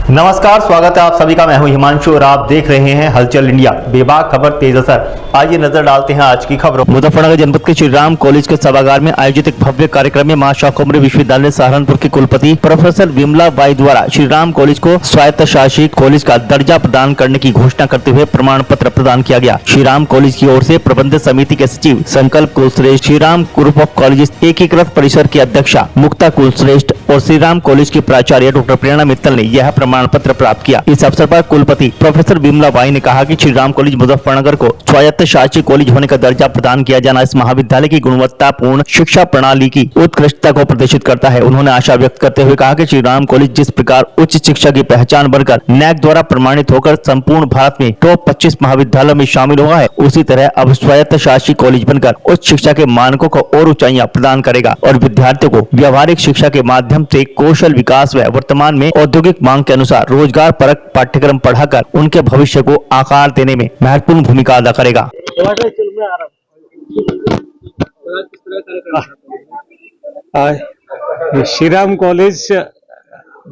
नमस्कार, स्वागत है आप सभी का। मैं हूं हिमांशु और आप देख रहे हैं हलचल इंडिया, बेबाक खबर तेज असर। आइए नजर डालते हैं आज की खबरों। मुजफ्फरनगर जनपद के श्री राम कॉलेज के सभागार में आयोजित एक भव्य कार्यक्रम में मां शाकंभरी विश्वविद्यालय सहारनपुर के कुलपति प्रोफेसर विमला बाई द्वारा श्री राम कॉलेज को स्वायत्त शासी कॉलेज का दर्जा प्रदान करने की घोषणा करते हुए प्रमाण पत्र प्रदान किया गया। श्री राम कॉलेज की ओर से प्रबंध समिति के सचिव संकल्प Kulshreshtha, Shri Ram group of college एकीकृत परिसर की अध्यक्षा मुक्ता कुलश्रेष्ठ और श्री राम कॉलेज की प्राचार्य डॉक्टर प्रेरणा मित्तल ने यह प्रमाण पत्र प्राप्त किया। इस अवसर पर कुलपति प्रोफेसर विमला बाई ने कहा कि श्री राम कॉलेज मुजफ्फरनगर को स्वायत्त शासी कॉलेज होने का दर्जा प्रदान किया जाना इस महाविद्यालय की गुणवत्तापूर्ण शिक्षा प्रणाली की उत्कृष्टता को प्रदर्शित करता है। उन्होंने आशा व्यक्त करते हुए कहा कि श्री राम कॉलेज जिस प्रकार उच्च शिक्षा की पहचान बनकर नैक द्वारा प्रमाणित होकर संपूर्ण भारत में टॉप 25 महाविद्यालयों में शामिल हुआ है, उसी तरह अब स्वायत्त शासी कॉलेज बनकर उच्च शिक्षा के मानकों को और ऊंचाइयां प्रदान करेगा और विद्यार्थियों को व्यावहारिक शिक्षा के माध्यम से कौशल विकास व वर्तमान में औद्योगिक मांग के अनुसार रोजगार परक पाठ्यक्रम पढ़ाकर उनके भविष्य को आकार देने में महत्वपूर्ण भूमिका अदा करेगा। श्री राम कॉलेज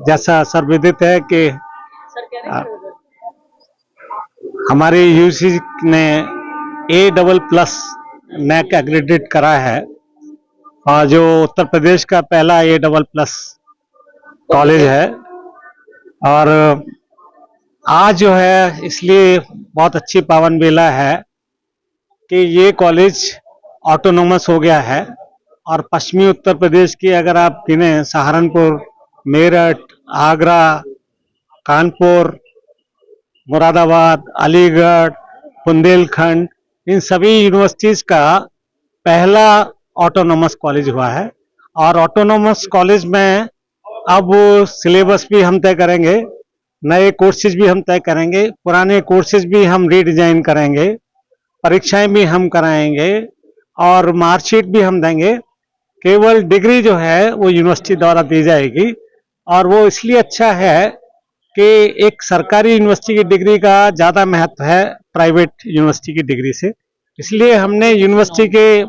जैसा सर्वविदित है कि हमारे यूसी ने A++ नैक एग्रेडेट करा है और जो उत्तर प्रदेश का पहला A++ कॉलेज है। और आज जो है इसलिए बहुत अच्छी पावन बेला है कि ये कॉलेज ऑटोनोमस हो गया है और पश्चिमी उत्तर प्रदेश की अगर आप गिने सहारनपुर, मेरठ, आगरा, कानपुर, मुरादाबाद, अलीगढ़, बुंदेलखंड, इन सभी यूनिवर्सिटीज का पहला ऑटोनोमस कॉलेज हुआ है। और ऑटोनोमस कॉलेज में अब सिलेबस भी हम तय करेंगे, नए कोर्सेज भी हम तय करेंगे, पुराने कोर्सेज भी हम रीडिजाइन करेंगे, परीक्षाएं भी हम कराएंगे और मार्कशीट भी हम देंगे। केवल डिग्री जो है वो यूनिवर्सिटी द्वारा दी जाएगी और वो इसलिए अच्छा है कि एक सरकारी यूनिवर्सिटी की डिग्री का ज़्यादा महत्व है प्राइवेट यूनिवर्सिटी की डिग्री से। इसलिए हमने यूनिवर्सिटी के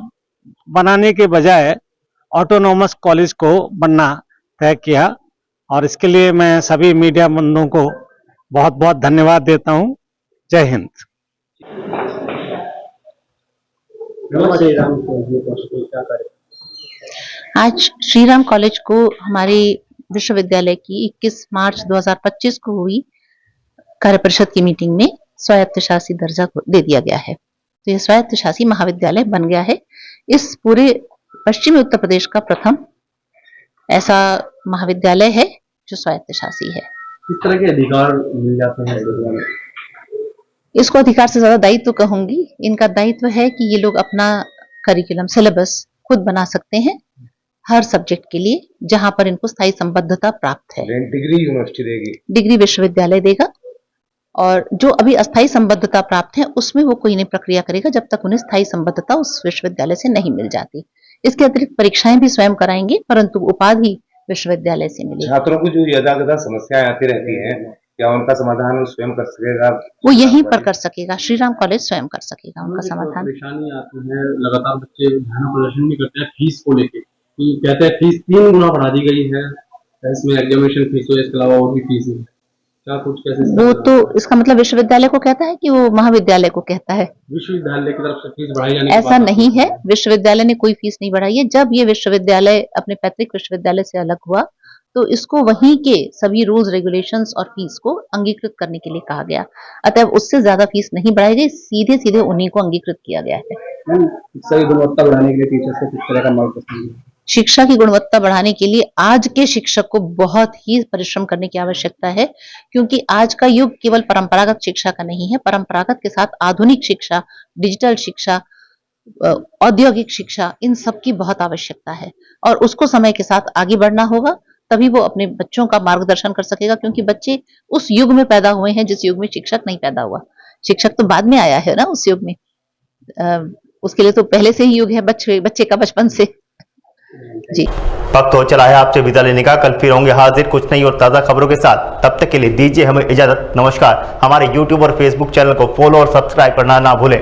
बनाने के बजाय ऑटोनोमस कॉलेज को बनना तय किया और इसके लिए मैं सभी मीडिया बंधुओं को बहुत बहुत धन्यवाद देता हूं। जय हिंद। आज श्री राम कॉलेज को हमारे विश्वविद्यालय की 21 मार्च 2025 को हुई कार्य परिषद की मीटिंग में स्वायत्त शासी दर्जा दे दिया गया है। तो यह स्वायत्त शासी महाविद्यालय बन गया है। इस पूरे पश्चिमी उत्तर प्रदेश का प्रथम ऐसा महाविद्यालय है जो स्वायत्त शासी है। किस तरह के अधिकार मिल जाते हैं? इसको अधिकार से ज्यादा दायित्व कहूंगी। इनका दायित्व है कि ये लोग अपना करिकुलम सिलेबस खुद बना सकते हैं हर सब्जेक्ट के लिए, जहां पर इनको स्थायी संबद्धता प्राप्त है। डिग्री यूनिवर्सिटी देगी, डिग्री विश्वविद्यालय देगा और जो अभी अस्थायी संबद्धता प्राप्त है उसमें वो कोई नहीं प्रक्रिया करेगा जब तक उन्हें स्थायी संबद्धता उस विश्वविद्यालय से नहीं मिल जाती। इसके अतिरिक्त परीक्षाएं भी स्वयं कराएंगे, परंतु उपाधि विश्वविद्यालय से मिलेगी। छात्रों को जो यथाकथा समस्याएं आती रहती हैं, क्या उनका समाधान वो स्वयं कर सकेगा? वो यहीं पर कर सकेगा, श्री राम कॉलेज स्वयं कर सकेगा उनका समाधान। परेशानी आती है, लगातार बच्चे ध्यान प्रदर्शन भी करते हैं फीस को लेके, कहते हैं फीस 3 गुना बढ़ा दी गई है, इसमें एग्जामिनेशन फीस हो, इसके अलावा और भी फीस है। क्या कुछ कैसे वो तो इसका मतलब विश्वविद्यालय को कहता है कि वो महाविद्यालय को कहता है? विश्वविद्यालय की तरफ से फीस बढ़ाई जाने ऐसा नहीं है, विश्वविद्यालय ने कोई फीस नहीं बढ़ाई है। जब ये विश्वविद्यालय अपने पैतृक विश्वविद्यालय से अलग हुआ तो इसको वहीं के सभी रूल्स रेगुलेशंस और फीस को अंगीकृत करने के लिए कहा गया। अतः उससे ज्यादा फीस नहीं बढ़ाई गई, सीधे सीधे उन्हीं को अंगीकृत किया गया है। शिक्षा की गुणवत्ता बढ़ाने के लिए टीचर्स को किस तरह का मार्गदर्शन? शिक्षा की गुणवत्ता बढ़ाने के लिए आज के शिक्षक को बहुत ही परिश्रम करने की आवश्यकता है, क्योंकि आज का युग केवल परंपरागत शिक्षा का नहीं है। परंपरागत के साथ आधुनिक शिक्षा, डिजिटल शिक्षा, औद्योगिक शिक्षा, इन सब की बहुत आवश्यकता है और उसको समय के साथ आगे बढ़ना होगा, तभी वो अपने बच्चों का मार्गदर्शन कर सकेगा। क्योंकि बच्चे उस युग में पैदा हुए हैं जिस युग में शिक्षक नहीं पैदा हुआ। शिक्षक तो बाद में आया है ना उस युग में, उसके लिए तो पहले से ही युग है बच्चे का बचपन से। जी, वक्त हो चला है आपसे विदा लेने का। कल फिर होंगे हाजिर कुछ नई और ताज़ा खबरों के साथ। तब तक के लिए दीजिए हमें इजाजत। नमस्कार। हमारे YouTube और Facebook चैनल को फॉलो और सब्सक्राइब करना ना भूलें।